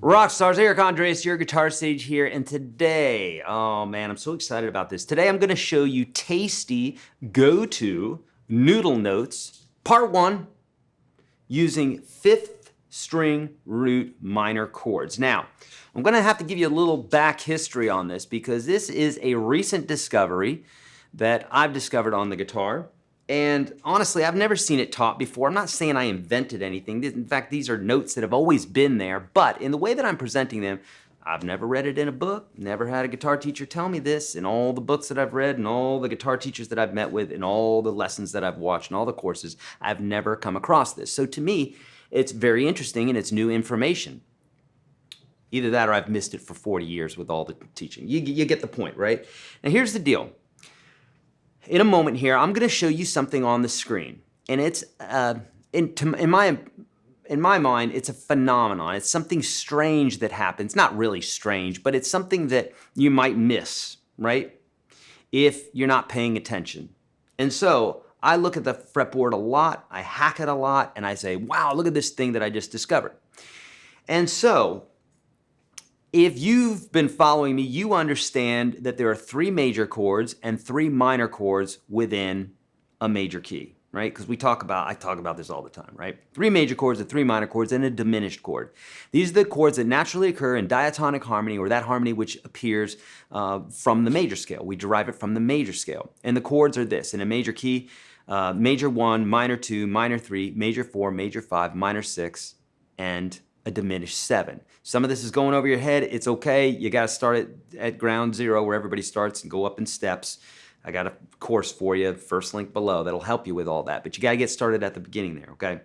Rockstars, Eric Andres, your Guitar Sage here, and today, oh man, I'm so excited about this. Today I'm gonna show you tasty go-to noodle notes, part one, using 5th string root minor chords. Now, I'm gonna have to give you a little back history on this because this is a recent discovery that I've discovered on the guitar. And honestly, I've never seen it taught before. I'm not saying I invented anything. In fact, these are notes that have always been there, but in the way that I'm presenting them, I've never read it in a book, never had a guitar teacher tell me this. In all the books that I've read and all the guitar teachers that I've met with and all the lessons that I've watched and all the courses, I've never come across this. So to me, it's very interesting and it's new information. Either that or I've missed it for 40 years with all the teaching. You get the point, right? Now here's the deal. In a moment here, I'm going to show you something on the screen, and it's in my mind, it's a phenomenon. It's something strange that happens. Not really strange, but it's something that you might miss, right? If you're not paying attention. And so I look at the fretboard a lot, I hack it a lot, and I say, "Wow, look at this thing that I just discovered." And so, if you've been following me, you understand that there are 3 major chords and 3 minor chords within a major key, right? Because I talk about this all the time, right? 3 major chords and 3 minor chords and a diminished chord. These are the chords that naturally occur in diatonic harmony, or that harmony which appears from the major scale. We derive it from the major scale. And the chords are this: in a major key, major 1, minor 2, minor 3, major 4, major 5, minor 6, and a diminished 7. Some of this is going over your head. It's okay. You got to start at ground zero where everybody starts and go up in steps. I got a course for you, first link below, that'll help you with all that. But you got to get started at the beginning there, okay?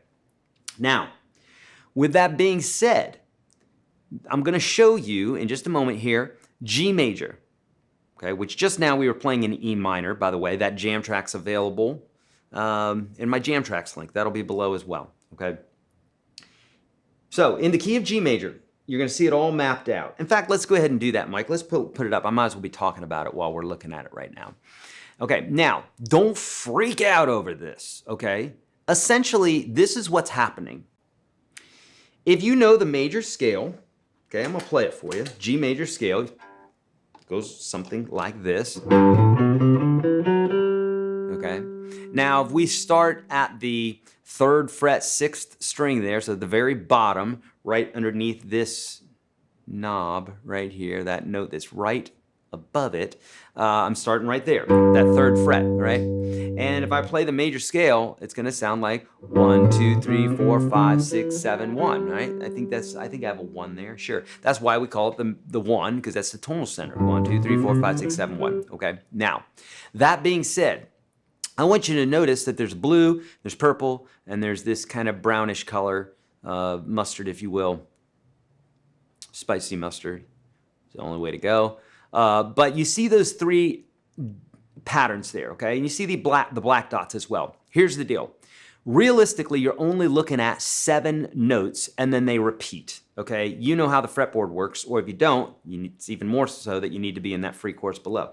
Now, with that being said, I'm going to show you in just a moment here G major, okay, which just now we were playing in E minor, by the way. That jam track's available in my jam tracks link. That'll be below as well, okay? So in the key of G major, you're going to see it all mapped out. In fact, let's go ahead and do that, Mike. Let's put it up. I might as well be talking about it while we're looking at it right now. Okay, now, don't freak out over this, okay? Essentially, this is what's happening. If you know the major scale, okay, I'm going to play it for you. G major scale goes something like this. Okay? Now, if we start at the 3rd fret, 6th string there, so at the very bottom, right underneath this knob right here, that note that's right above it, I'm starting right there, that 3rd fret, right? And if I play the major scale, it's going to sound like 1, 2, 3, 4, 5, 6, 7, 1, right? I think I have a 1 there, sure. That's why we call it the 1, because that's the tonal center. 1, 2, 3, 4, 5, 6, 7, 1, okay? Now, that being said, I want you to notice that there's blue, there's purple, and there's this kind of brownish color, mustard, if you will. Spicy mustard is the only way to go. But you see those 3 patterns there, okay? And you see the black dots as well. Here's the deal. Realistically, you're only looking at 7 notes, and then they repeat, okay? You know how the fretboard works, or if you don't, it's even more so that you need to be in that free course below.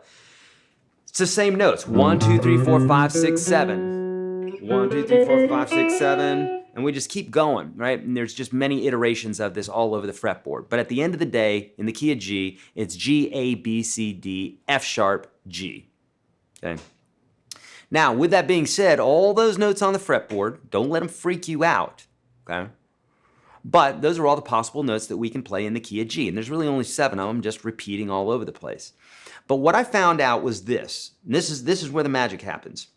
It's the same notes. 1, 2, 3, 4, 5, 6, 7. 1, 2, 3, 4, 5, 6, 7. And we just keep going, right? And there's just many iterations of this all over the fretboard. But at the end of the day, in the key of G, it's G, A, B, C, D, F sharp, G. Okay? Now, with that being said, all those notes on the fretboard, don't let them freak you out, okay? But those are all the possible notes that we can play in the key of G. And there's really only 7 of them, just repeating all over the place. But what I found out was this. And this is where the magic happens.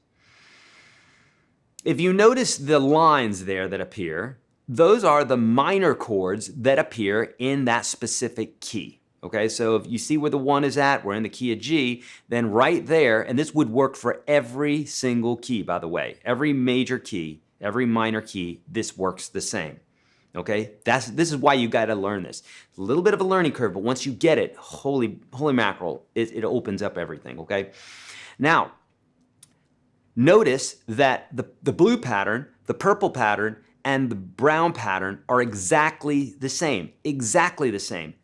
If you notice the lines there that appear, those are the minor chords that appear in that specific key. Okay, so if you see where the 1 is at, we're in the key of G, then right there, and this would work for every single key, by the way. Every major key, every minor key, this works the same. Okay, this is why you got to learn this. It's a little bit of a learning curve, but once you get it, holy mackerel, it opens up everything, okay? Now, notice that the blue pattern, the purple pattern, and the brown pattern are exactly the same,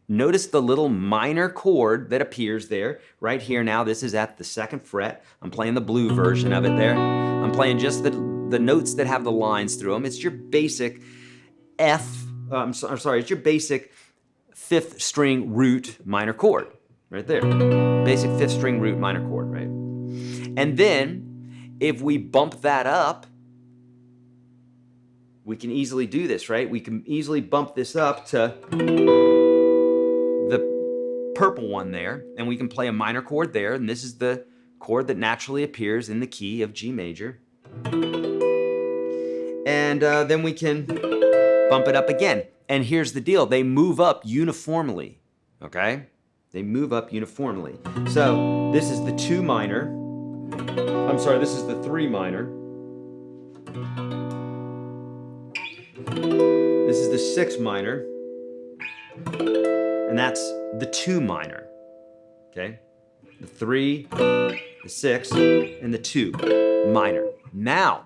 Notice the little minor chord that appears there right here. Now, this is at the 2nd fret. I'm playing the blue version of it there. I'm playing just the notes that have the lines through them. It's your basic it's your basic fifth string root minor chord, right there. Basic fifth string root minor chord, right? And then if we bump that up, we can easily do this, right? We can easily bump this up to the purple one there, and we can play a minor chord there, and this is the chord that naturally appears in the key of G major. And then we can bump it up again. And here's the deal, they move up uniformly, okay? They move up uniformly. So this is the 2 minor. I'm sorry, this is the 3 minor. This is the 6 minor. And that's the 2 minor, okay? The 3, the 6, and the 2 minor. Now,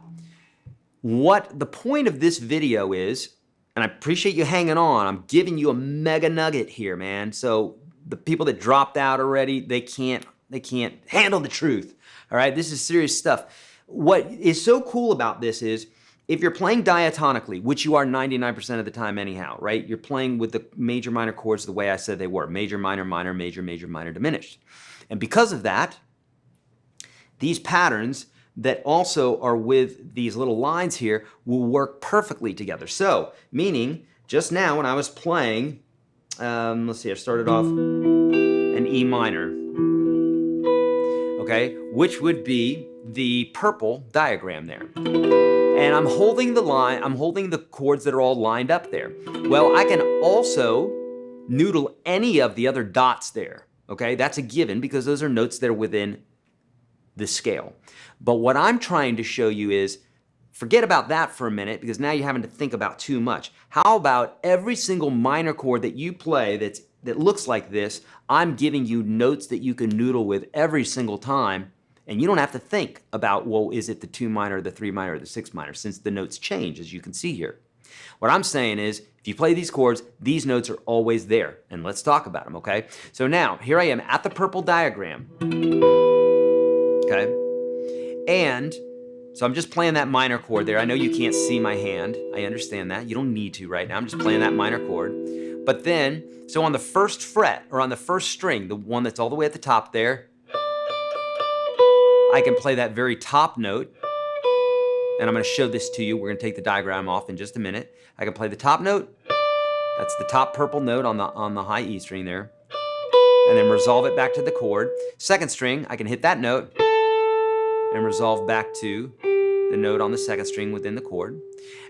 what the point of this video is, and I appreciate you hanging on, I'm giving you a mega nugget here, man. So the people that dropped out already, they can't handle the truth, all right? This is serious stuff. What is so cool about this is, if you're playing diatonically, which you are 99% of the time anyhow, right? You're playing with the major minor chords the way I said they were, major, minor, minor, major, major, minor, diminished. And because of that, these patterns that also are with these little lines here will work perfectly together. So, meaning, just now when I was playing, let's see, I started off an E minor, okay, which would be the purple diagram there. And I'm holding the line, I'm holding the chords that are all lined up there. Well, I can also noodle any of the other dots there, okay? That's a given because those are notes that are within the scale. But what I'm trying to show you is, forget about that for a minute because now you're having to think about too much. How about every single minor chord that you play that looks like this, I'm giving you notes that you can noodle with every single time, and you don't have to think about, well, is it the 2 minor, the 3 minor, or the 6 minor, since the notes change, as you can see here. What I'm saying is, if you play these chords, these notes are always there, and let's talk about them, okay? So now, here I am at the purple diagram, okay? And so I'm just playing that minor chord there. I know you can't see my hand. I understand that. You don't need to right now. I'm just playing that minor chord. But then, so on the first fret, or on the first string, the one that's all the way at the top there, I can play that very top note. And I'm going to show this to you. We're going to take the diagram off in just a minute. I can play the top note. That's the top purple note on the high E string there. And then resolve it back to the chord. Second string, I can hit that note and resolve back to the note on the second string within the chord.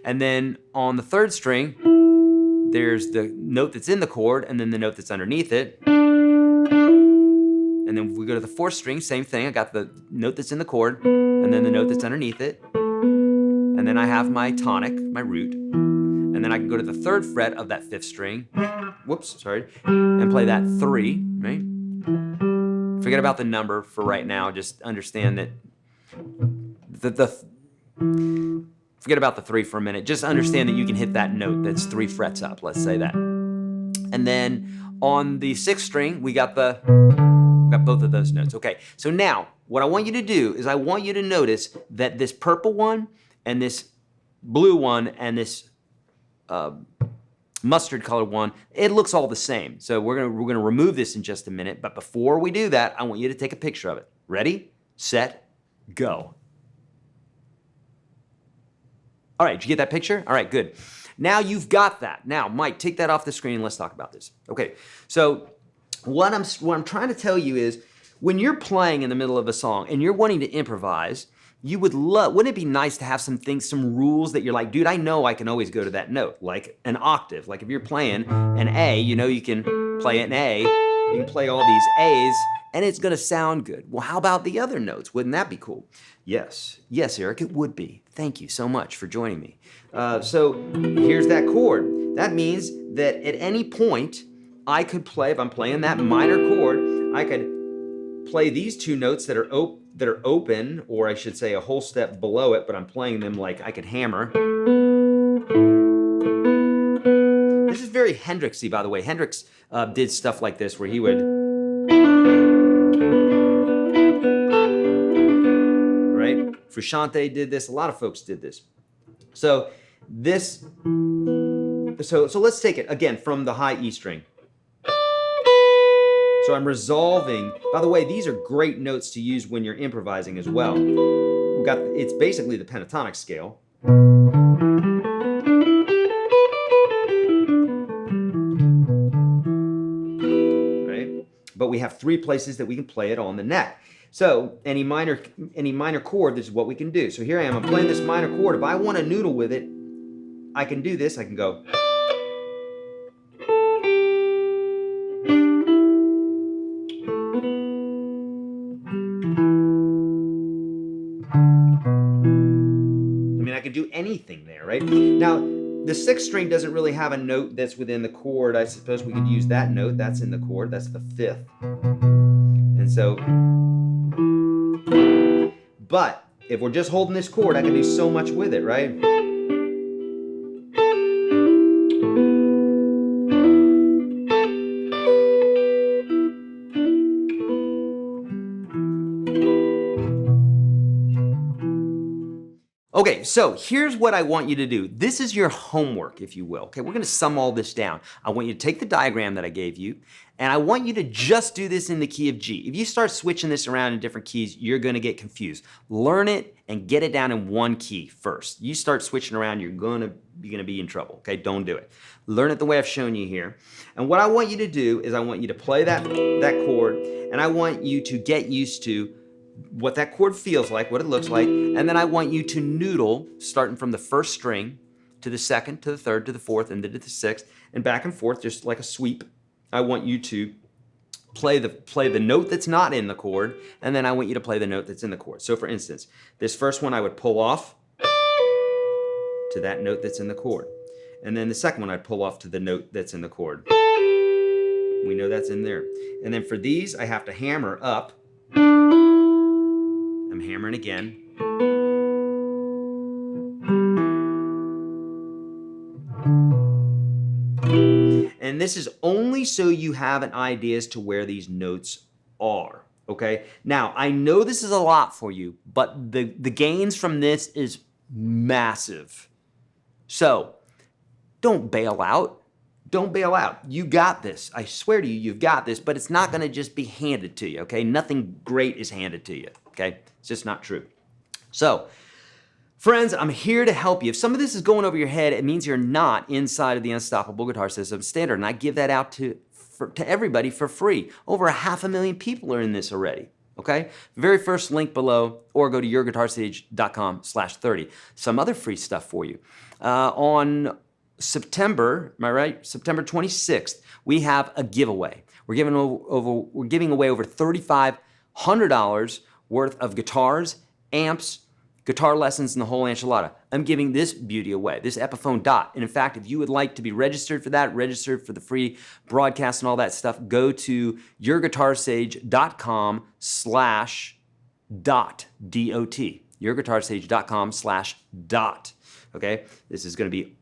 And then on the third string, there's the note that's in the chord and then the note that's underneath it. And then if we go to the fourth string, same thing. I got the note that's in the chord and then the note that's underneath it. And then I have my tonic, my root. And then I can go to the third fret of that fifth string, whoops, sorry, and play that 3, right? Forget about the number for right now. Just understand that forget about the 3 for a minute. Just understand that you can hit that note that's 3 frets up, let's say that. And then on the 6th string, we got both of those notes. Okay, so now what I want you to do is I want you to notice that this purple one and this blue one and this mustard colored one, it looks all the same. So we're gonna remove this in just a minute, but before we do that, I want you to take a picture of it. Ready, set, go. All right, did you get that picture? All right, good. Now you've got that. Now, Mike, take that off the screen and let's talk about this. Okay, so what I'm trying to tell you is, when you're playing in the middle of a song and you're wanting to improvise, you would love, wouldn't it be nice to have some things, some rules that you're like, dude, I know I can always go to that note, like an octave. Like if you're playing an A, you know you can play an A, you can play all these A's, and it's gonna sound good. Well, how about the other notes? Wouldn't that be cool? Yes, Eric, it would be. Thank you so much for joining me. So here's that chord. That means that at any point, I could play, if I'm playing that minor chord, I could play these 2 notes that are open, or I should say a whole step below it, but I'm playing them like I could hammer. This is very Hendrixy, by the way. Hendrix did stuff like this where he would, right? Frusciante did this. A lot of folks did this. So let's take it again from the high E string. So I'm resolving. By the way, these are great notes to use when you're improvising as well. We've got, it's basically the pentatonic scale. Right? But we have 3 places that we can play it on the neck. So any minor chord, this is what we can do. So here I am, I'm playing this minor chord. If I want to noodle with it, I can do this. I can go. I mean, I could do anything there, right? Now, the 6th string doesn't really have a note that's within the chord. I suppose we could use that note. That's in the chord. That's the 5th. And so, but if we're just holding this chord, I can do so much with it, right? Okay, so here's what I want you to do. This is your homework, if you will. Okay, we're gonna sum all this down. I want you to take the diagram that I gave you, and I want you to just do this in the key of G. If you start switching this around in different keys, you're gonna get confused. Learn it and get it down in one key first. You start switching around, you're gonna be in trouble, okay? Don't do it. Learn it the way I've shown you here. And what I want you to do is I want you to play that chord, and I want you to get used to what that chord feels like, what it looks like, and then I want you to noodle, starting from the 1st string to the 2nd, to the 3rd, to the 4th, and then to the 6th, and back and forth, just like a sweep. I want you to play the note that's not in the chord, and then I want you to play the note that's in the chord. So for instance, this first one I would pull off to that note that's in the chord. And then the second one I'd pull off to the note that's in the chord. We know that's in there. And then for these, I have to hammer up. I'm hammering again. And this is only so you have an idea as to where these notes are, okay? Now, I know this is a lot for you, but the gains from this is massive. So, don't bail out. Don't bail out. You got this. I swear to you, you've got this, but it's not gonna just be handed to you, okay? Nothing great is handed to you, okay? It's just not true. So, friends, I'm here to help you. If some of this is going over your head, it means you're not inside of the Unstoppable Guitar System Standard, and I give that out to everybody for free. Over 500,000 people are in this already, okay? Very first link below, or go to YourGuitarSage.com/30. Some other free stuff for you. On September, am I right? September 26th, we have a giveaway. We're giving away over $3,500 worth of guitars, amps, guitar lessons, and the whole enchilada. I'm giving this beauty away, this Epiphone Dot. And in fact, if you would like to be registered for that, registered for the free broadcast and all that stuff, go to YourGuitarSage.com/dot, D-O-T. YourGuitarSage.com/dot. Okay, this is going to be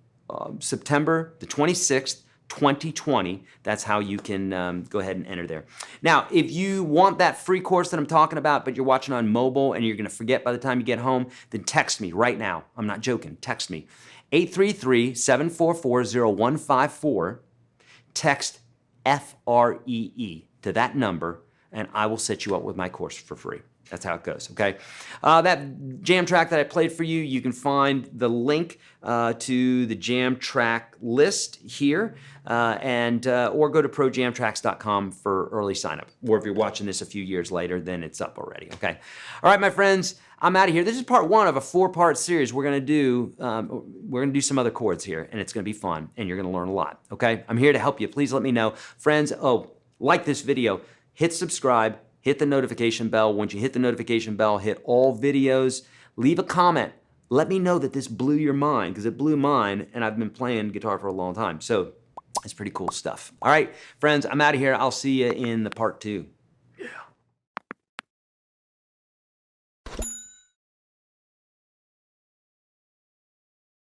September the 26th, 2020. That's how you can go ahead and enter there. Now, if you want that free course that I'm talking about, but you're watching on mobile and you're going to forget by the time you get home, then text me right now. I'm not joking. Text me. 833-744-0154. Text FREE to that number, and I will set you up with my course for free. That's how it goes, okay? That jam track that I played for you, you can find the link to the jam track list here, or go to projamtracks.com for early sign up. Or if you're watching this a few years later, then it's up already, okay? All right, my friends, I'm out of here. This is part 1 of a 4-part series. We're gonna do some other chords here, and it's gonna be fun, and you're gonna learn a lot, okay? I'm here to help you. Please let me know. Friends, like this video, hit subscribe, hit the notification bell. Once you hit the notification bell, hit all videos. Leave a comment. Let me know that this blew your mind, because it blew mine, and I've been playing guitar for a long time. So it's pretty cool stuff. All right, friends, I'm out of here. I'll see you in the part 2.